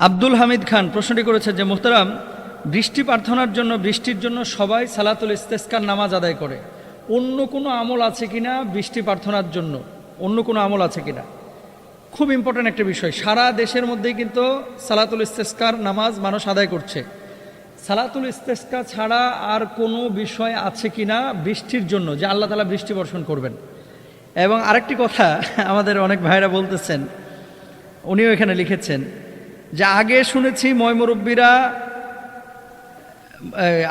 আব্দুল হামিদ খান প্রশ্নটি করেছে যে মোহতারাম, বৃষ্টি প্রার্থনার জন্য বৃষ্টির জন্য সবাই সালাতুল ইস্তেসকার নামাজ আদায় করে, অন্য কোনো আমল আছে কিনা বৃষ্টি প্রার্থনার জন্য, অন্য কোনো আমল আছে কিনা? খুব ইম্পর্ট্যান্ট একটা বিষয়। সারা দেশের মধ্যেই কিন্তু সালাতুল ইস্তেসকার নামাজ মানুষ আদায় করছে। সালাতুল ইস্তেসকা ছাড়া আর কোনো বিষয় আছে কিনা বৃষ্টির জন্য, যে আল্লাহ তাআলা বৃষ্টি বর্ষণ করবেন? এবং আরেকটি কথা আমাদের অনেক ভাইরা বলতেছেন, উনিও এখানে লিখেছেন যে আগে শুনেছি ময়মুরব্বীরা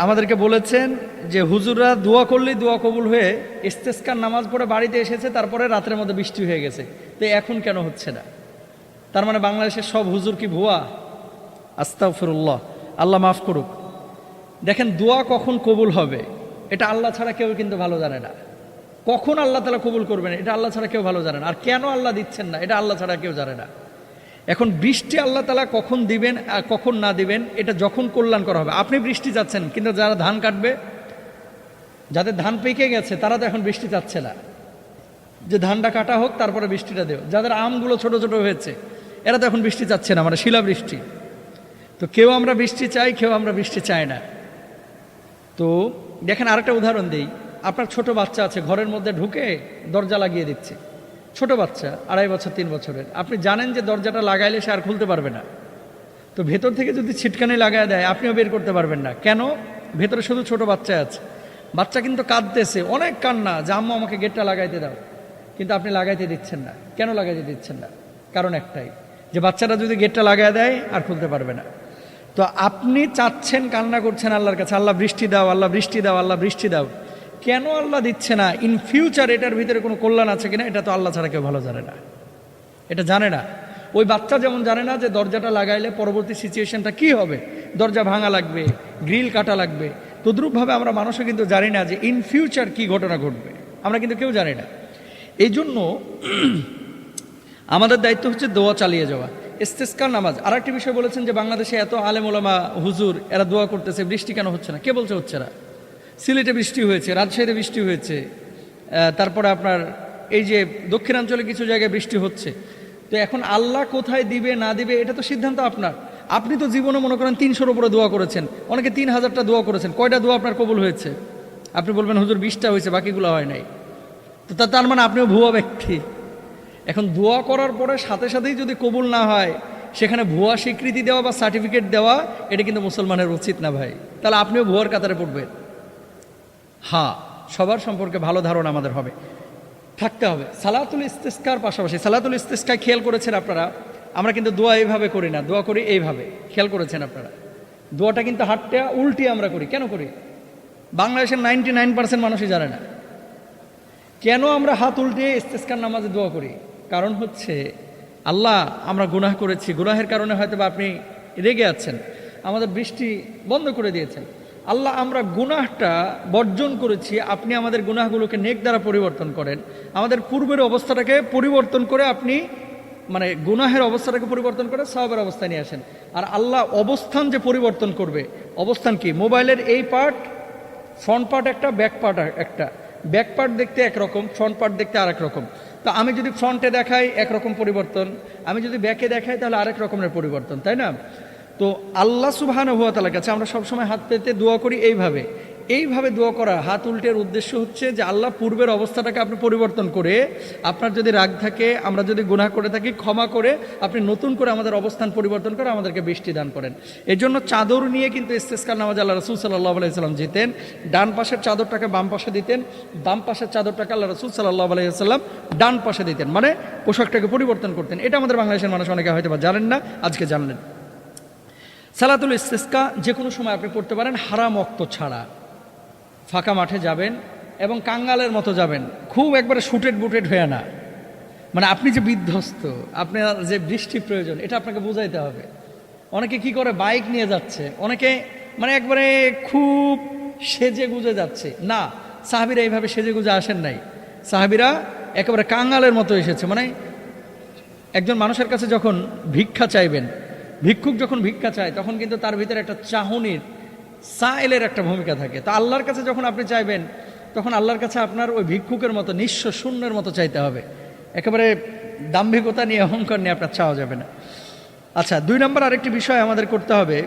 আমাদেরকে বলেছেন যে হুজুররা দোয়া করলেই দোয়া কবুল হয়ে ইস্তেসকার নামাজ পড়ে বাড়িতে এসেছে, তারপরে রাতের মধ্যে বৃষ্টি হয়ে গেছে। তো এখন কেন হচ্ছে না? তার মানে বাংলাদেশের সব হুজুর কি ভুয়া? আস্তাগফিরুল্লাহ, আল্লাহ মাফ করুক। দেখেন, দোয়া কখন কবুল হবে এটা আল্লাহ ছাড়া কেউ কিন্তু ভালো জানে না। কখন আল্লাহ তাআলা কবুল করবেন এটা আল্লাহ ছাড়া কেউ ভালো জানে না। আর কেন আল্লাহ দিচ্ছেন না এটা আল্লাহ ছাড়া কেউ জানে না। এখন বৃষ্টি আল্লাহ তাআলা কখন দিবেন আর কখন না দিবেন এটা যখন কল্যাণ করা হবে। আপনি বৃষ্টি চাচ্ছেন, কিন্তু যারা ধান কাটবে, যাদের ধান পেকে গেছে তারা তো এখন বৃষ্টি চাচ্ছে না, যে ধানটা কাটা হোক তারপরে বৃষ্টিটা দেও। যাদের আমগুলো ছোট ছোট হয়েছে এরা তো এখন বৃষ্টি চাচ্ছে না, মানে শিলাবৃষ্টি। তো কেউ আমরা বৃষ্টি চাই, কেউ আমরা বৃষ্টি চাই না। তো দেখেন, আরেকটা উদাহরণ দিই। আপনার ছোট বাচ্চা আছে, ঘরের মধ্যে ঢুকে দরজা লাগিয়ে দিচ্ছে। ছোট বাচ্চা, 2.5 বছর 3 বছরের। আপনি জানেন যে দরজাটা লাগাইলে সে আর খুলতে পারবে না। তো ভেতর থেকে যদি ছিটকানি লাগায় দেয় আপনিও বের করতে পারবেন না। কেন? ভেতরে শুধু ছোট বাচ্চা আছে। বাচ্চা কিন্তু কাঁদতেছে, অনেক কান্না, যে আম্মু আমাকে গেটটা লাগাইতে দাও, কিন্তু আপনি লাগাইতে দিচ্ছেন না। কেন লাগাইতে দিচ্ছেন না? কারণ একটাই, যে বাচ্চাটা যদি গেটটা লাগায় দেয় আর খুলতে পারবে না। তো আপনি চাচ্ছেন, কান্না করছেন আল্লাহর কাছে, আল্লাহ বৃষ্টি দাও, আল্লাহ বৃষ্টি দাও, আল্লাহ বৃষ্টি দাও। কেন আল্লাহ দিচ্ছে না? ইন ফিউচার এটার ভিতরে কোনো কল্যাণ আছে কিনা এটা তো আল্লাহ ছাড়া কেউ ভালো জানে না। এটা জানে না। ওই বাচ্চা যেমন জানে না যে দরজাটা লাগাইলে পরবর্তী সিচুয়েশনটা কি হবে, দরজা ভাঙা লাগবে, গ্রিল কাটা লাগবে, তদ্রূপভাবে আমরা মানুষও কিন্তু জানি না যে ইন ফিউচার কি ঘটনা ঘটবে। আমরা কিন্তু কেউ জানি না। এই জন্য আমাদের দায়িত্ব হচ্ছে দোয়া চালিয়ে যাওয়া। ইস্তেসকার নামাজ। আর একটি বিষয় বলেছেন যে বাংলাদেশে এত আলেম ওলামা হুজুর এরা দোয়া করতেছে, বৃষ্টি কেন হচ্ছে না? কে বলছে হচ্ছে না? সিলেটে বৃষ্টি হয়েছে, রাজশাহীতে বৃষ্টি হয়েছে, তারপরে আপনার এই যে দক্ষিণাঞ্চলে কিছু জায়গায় বৃষ্টি হচ্ছে। তো এখন আল্লাহ কোথায় দিবে না দিবে এটা তো সিদ্ধান্ত আপনার। আপনি তো জীবনে মনে করেন 300-র উপরে দোয়া করেছেন, অনেকে 3000টা দোয়া করেছেন। কয়টা দোয়া আপনার কবুল হয়েছে? আপনি বলবেন হুজুর 20টা হয়েছে, বাকিগুলো হয় নাই। তো তার মানে আপনিও ভুয়া ব্যক্তি। এখন দোয়া করার পরে সাথে সাথেই যদি কবুল না হয়, সেখানে ভুয়া স্বীকৃতি দেওয়া বা সার্টিফিকেট দেওয়া, এটা কিন্তু মুসলমানের উচিত না ভাই। তাহলে আপনিও ভুয়ার কাতারে পড়বেন। হ্যাঁ, সবার সম্পর্কে ভালো ধারণা আমাদের হবে, থাকতে হবে। সালাতুল ইস্তেসকার পাশাপাশি, সালাতুল ইস্তেসকায় খেয়াল করেছেন আপনারা, আমরা কিন্তু দোয়া এইভাবে করি না, দোয়া করি এইভাবে। খেয়াল করেছেন আপনারা? দোয়াটা কিন্তু হাতটা উল্টিয়ে আমরা করি। কেন করি? বাংলাদেশের 99% মানুষই জানে না কেন আমরা হাত উল্টিয়ে ইস্তেসকার নামাজে দোয়া করি। কারণ হচ্ছে, আল্লাহ আমরা গুনাহ করেছি, গুনাহের কারণে হয়তো বা আপনি রেগে আছেন, আমাদের বৃষ্টি বন্ধ করে দিয়েছেন। আল্লাহ আমরা গুনাহটা বর্জন করেছি, আপনি আমাদের গুনাহগুলোকে নেক দ্বারা পরিবর্তন করেন, আমাদের পূর্বের অবস্থাটাকে পরিবর্তন করে আপনি, মানে গুনাহের অবস্থাটাকে পরিবর্তন করে সওয়াবের অবস্থায় নিয়ে আসেন। আর আল্লাহ অবস্থান যে পরিবর্তন করবে, অবস্থান কি? মোবাইলের এই পার্ট, ফ্রন্ট পার্ট একটা, ব্যাক পার্ট একটা। ব্যাক পার্ট দেখতে একরকম, ফ্রন্ট পার্ট দেখতে আরেক রকম। তো আমি যদি ফ্রন্টে দেখাই একরকম পরিবর্তন, আমি যদি ব্যাকে দেখাই তাহলে আরেক রকমের পরিবর্তন, তাই না? তো আল্লাহ সুবহানাহু ওয়া তাআলার কাছে আমরা সবসময় হাত পেতে দোয়া করি এইভাবে। এইভাবে দোয়া করা, হাত উল্টের উদ্দেশ্য হচ্ছে যে আল্লাহ পূর্বের অবস্থাটাকে আপনি পরিবর্তন করে, আপনার যদি রাগ থাকে, আমরা যদি গুনাহ করে থাকি, ক্ষমা করে আপনি নতুন করে আমাদের অবস্থান পরিবর্তন করে আমাদেরকে বৃষ্টি দান করেন। এই জন্য চাদর নিয়ে কিন্তু ইস্তেসকার নামাজ আল্লাহ রাসূল সাল্লাল্লাহু আলাইহি ওয়াসাল্লাম যেতেন। ডান পাশের চাদরটাকে বাম পাশে দিতেন, বাম পাশের চাদরটাকে আল্লাহ রাসূল সাল্লাল্লাহু আলাইহি ওয়াসাল্লাম ডান পাশে দিতেন, মানে পোশাকটাকে পরিবর্তন করতেন। এটা আমাদের বাংলাদেশের মানুষ অনেকে হয়তো বা জানেন না, আজকে জানলেন। সালাতুল ইস্তেসকা যে কোনো সময় আপনি পড়তে পারেন, হারাম ওয়াক্ত ছাড়া। ফাঁকা মাঠে যাবেন এবং কাঙ্গালের মতো যাবেন, খুব একবারে শুটেড বুটেড হয়ে না। মানে আপনি যে বিধ্বস্ত, আপনার যে বৃষ্টি প্রয়োজন, এটা আপনাকে বুঝাইতে হবে। অনেকে কি করে, বাইক নিয়ে যাচ্ছে, অনেকে মানে একবারে খুব সেজে গুজে যাচ্ছে। না, সাহাবীরা এইভাবে সেজে গুজে আসেন নাই। সাহাবীরা একেবারে কাঙ্গালের মতো এসেছে। মানে একজন মানুষের কাছে যখন ভিক্ষা চাইবেন, ভিক্ষুক যখন ভিক্ষা চায়, তখন কিন্তু তার ভিতরে একটা চাহনির, সাইলের একটা ভূমিকা থাকে। তো আল্লাহর কাছে যখন আপনি চাইবেন, তখন আল্লাহর কাছে আপনার ওই ভিক্ষুকের মতো নিঃস্ব শূন্যের মতো চাইতে হবে। একেবারে দাম্ভিকতা নিয়ে, অহংকার নিয়ে আপনার চাওয়া যাবে না। আচ্ছা, 2 নম্বর আরেকটি বিষয় আমাদের করতে হবে,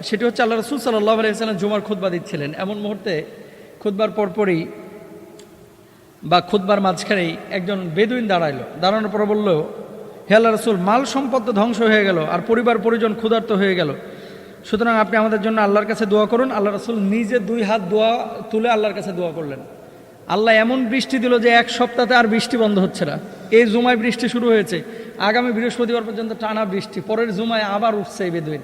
সেটি হচ্ছে আল্লাহ রাসূল সাল্লাল্লাহু আলাইহি ওয়াসাল্লাম জুমার খুতবা দিচ্ছিলেন, এমন মুহূর্তে খুতবার পরপরই বা খুতবার মাঝখানেই একজন বেদুইন দাঁড়ানোর পর বলল, হে আল্লাহ রাসূল, মাল সম্পদ তো ধ্বংস হয়ে গেল আর পরিবার পরিজন ক্ষুধার্ত হয়ে গেল, সুতরাং আপনি আমাদের জন্য আল্লাহর কাছে দোয়া করুন। আল্লাহ রাসূল নিজে 2 হাত দোয়া তুলে আল্লাহর কাছে দোয়া করলেন। আল্লাহ এমন বৃষ্টি দিল যে 1 সপ্তাহে আর বৃষ্টি বন্ধ হচ্ছে না। এই জুমায় বৃষ্টি শুরু হয়েছে, আগামী বৃহস্পতিবার পর্যন্ত টানা বৃষ্টি, পরের জুমায় আবার উঠছে এই বেদুইন।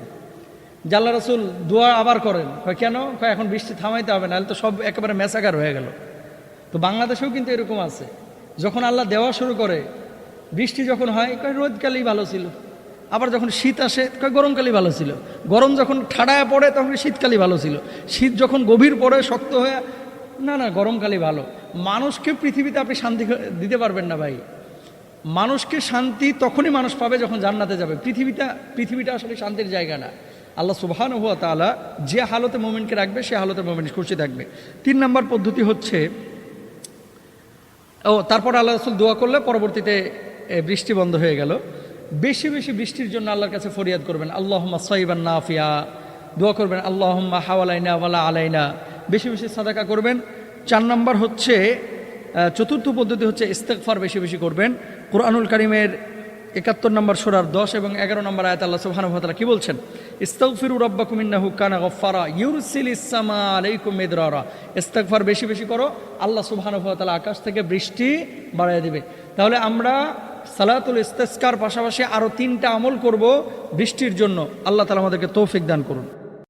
আল্লাহ রাসূল দোয়া আবার করেন, কয় কেন? কয় এখন বৃষ্টি থামাইতে হবে, নাহলে তো সব একেবারে মেসাকার হয়ে গেল। তো বাংলাদেশেও কিন্তু এরকম আছে, যখন আল্লাহ দেওয়া শুরু করে, বৃষ্টি যখন হয় কয় রোদকালেই ভালো ছিল, আবার যখন শীত আসে কয় গরমকালই ভালো ছিল, গরম যখন ঠাড়ায় পড়ে তখন শীতকালই ভালো ছিল, শীত যখন গভীর পড়ে শক্ত হয়ে, না গরমকালই ভালো। মানুষকে পৃথিবীতে আপনি শান্তি দিতে পারবেন না ভাই। মানুষকে শান্তি তখনই মানুষ পাবে যখন জান্নাতে যাবে। পৃথিবীটা আসলে শান্তির জায়গা না। আল্লাহ সুবহানাহু ওয়া তাআলা যে হালতে মুমিনকে রাখবে সে হালতে মুমিন খুশি থাকবে। 3 নম্বর পদ্ধতি হচ্ছে, তারপর আল্লাহ রাসূল দোয়া করলে পরবর্তীতে বৃষ্টি বন্ধ হয়ে গেল। বেশি বেশি বৃষ্টির জন্য আল্লাহর কাছে ফরিয়াদ করবেন, আল্লাহুম্মা সাইবান নাফিয়া, দোয়া করবেন আল্লাহুম্মা হাওয়ালাইনা ওয়ালা আলাইনা, বেশি বেশি সাদাকা করবেন। 4 নম্বর হচ্ছে, চতুর্থ পদ্ধতি হচ্ছে ইস্তেগফার বেশি বেশি করবেন। কুরআনুল কারীমের 71 নম্বর সূরার 10 এবং 11 নম্বর আয়াতে আল্লাহ সুবহানাহু ওয়া তাআলা কি বলছেন? ইস্তাগফিরু রাব্বাকুম ইন্নাহু কানা গাফফারা ইউরসিলিস সামা আলাইকুম মিদরারা। ইস্তেগফার বেশি বেশি করো, আল্লাহ সুবহানাহু ওয়া তাআলা আকাশ থেকে বৃষ্টি বাড়ায় দিবে। তাহলে আমরা সালাতুল ইস্তিসকার পাশাপাশি আরও 3টা আমল করব বৃষ্টির জন্য। আল্লাহ তাআলা আমাদেরকে তৌফিক দান করুন।